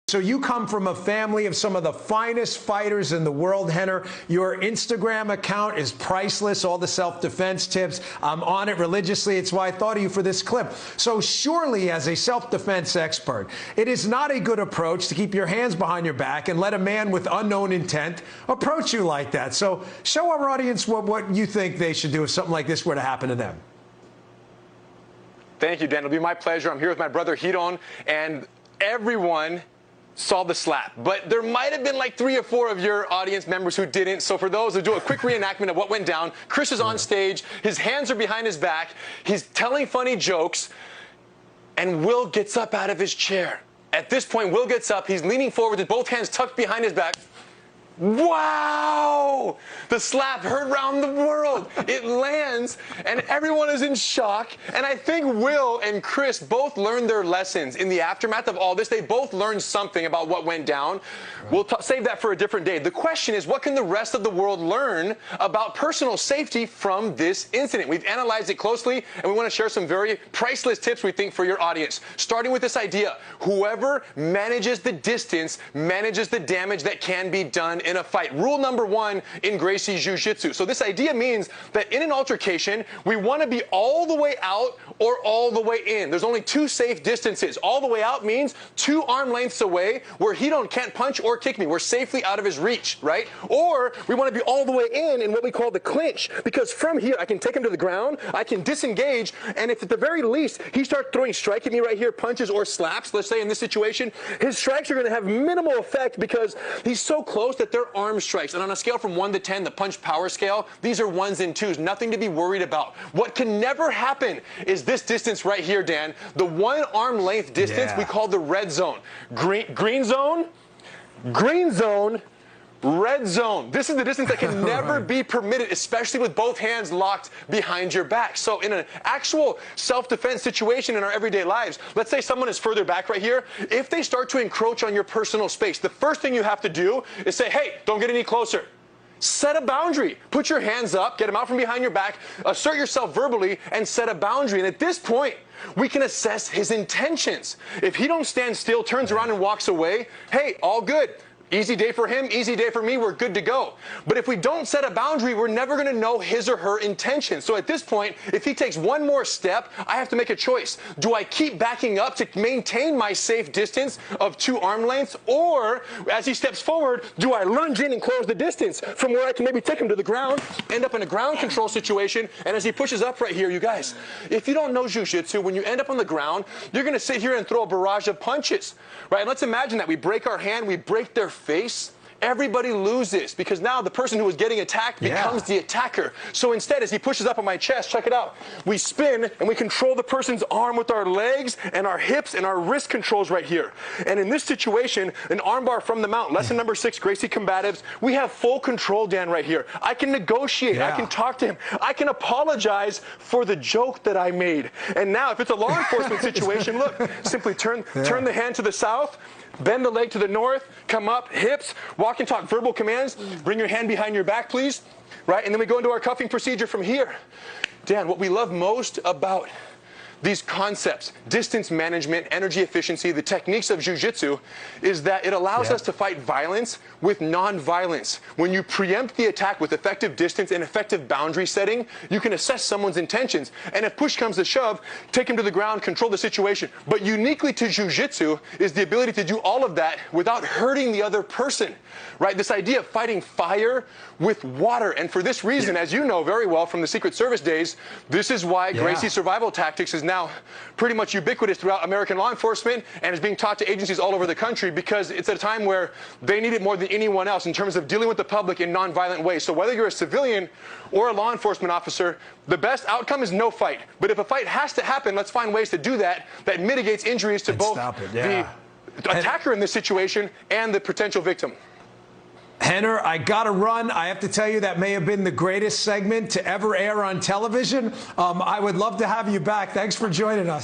So you come from a family of some of the finest fighters in the world, Rener. Your Instagram account is priceless, all the self-defense tips. I'm on it religiously. It's why I thought of you for this clip. So surely, as a self-defense expert, it is not a good approach to keep your hands behind your back and let a man with unknown intent approach you like that. So show our audience what you think they should do if something like this were to happen to them. Thank you, Dan. It'll be my pleasure. I'm here with my brother Hidon, and everyone saw the slap, but there might have been like 3 or 4 of your audience members who didn't. So for those, we'll do a quick reenactment of what went down. Chris is on stage, his hands are behind his back, he's telling funny jokes, and Will gets up out of his chair. At this point, Will gets up, he's leaning forward with both hands tucked behind his back. Wow! The slap heard around the world. It lands, and everyone is in shock. And I think Will and Chris both learned their lessons. In the aftermath of all this, they both learned something about what went down. We'll save that for a different day. The question is, what can the rest of the world learn about personal safety from this incident? We've analyzed it closely, and we want to share some very priceless tips, we think, for your audience. Starting with this idea, whoever manages the distance manages the damage that can be done in a fight. Rule number 1 in Gracie's Jiu-Jitsu. So this idea means that in an altercation, we want to be all the way out or all the way in. There's only 2 safe distances. All the way out means 2 arm lengths away where Hidon can't punch or kick me. We're safely out of his reach, right? Or we want to be all the way in what we call the clinch, because from here I can take him to the ground, I can disengage, and if at the very least he starts throwing strike at me right here, punches or slaps, let's say in this situation, his strikes are going to have minimal effect because he's so close that they're arm strikes. And on a scale from 1 to 10, the punch power scale, these are 1s and 2s, nothing to be worried about. What can never happen is this distance right here, Dan, the 1 arm length distance we call the red zone. Green zone, red zone. This is the distance that can never be permitted, especially with both hands locked behind your back. So in an actual self-defense situation in our everyday lives, let's say someone is further back right here. If they start to encroach on your personal space, the first thing you have to do is say, hey, don't get any closer. Set a boundary. Put your hands up, get them out from behind your back, assert yourself verbally, and set a boundary. And at this point, we can assess his intentions. If he don't stand still, turns around and walks away, hey, all good. Easy day for him, easy day for me, we're good to go. But if we don't set a boundary, we're never going to know his or her intention. So at this point, if he takes one more step, I have to make a choice. Do I keep backing up to maintain my safe distance of 2 arm lengths? Or, as he steps forward, do I lunge in and close the distance from where I can maybe take him to the ground, end up in a ground control situation, and as he pushes up right here, you guys, if you don't know Jiu-Jitsu, when you end up on the ground, you're going to sit here and throw a barrage of punches, right? And let's imagine that we break our hand, we break their face. Everybody loses because now the person who was getting attacked becomes the attacker. So instead, as he pushes up on my chest, check it out, we spin and we control the person's arm with our legs and our hips and our wrist controls right here. And in this situation, an armbar from the mount, lesson number 6, Gracie combatives, we have full control, Dan, right here. I can negotiate, I can talk to him, I can apologize for the joke that I made. And now if it's a law enforcement situation, look, simply turn the hand to the south, bend the leg to the north, come up, hips, walk and talk verbal commands, bring your hand behind your back, please, right? And then we go into our cuffing procedure from here. Dan, what we love most about these concepts, distance management, energy efficiency, the techniques of Jiu-Jitsu, is that it allows us to fight violence with non-violence. When you preempt the attack with effective distance and effective boundary setting, you can assess someone's intentions. And if push comes to shove, take him to the ground, control the situation. But uniquely to Jiu-Jitsu is the ability to do all of that without hurting the other person, right? This idea of fighting fire with water. And for this reason, as you know very well from the Secret Service days, this is why Gracie survival tactics is now pretty much ubiquitous throughout American law enforcement and is being taught to agencies all over the country because it's at a time where they need it more than anyone else in terms of dealing with the public in non-violent ways. So whether you're a civilian or a law enforcement officer, the best outcome is no fight. But if a fight has to happen, let's find ways to do that that mitigates injuries to both the attacker in this situation and the potential victim. Rener, I got to run. I have to tell you that may have been the greatest segment to ever air on television. I would love to have you back. Thanks for joining us.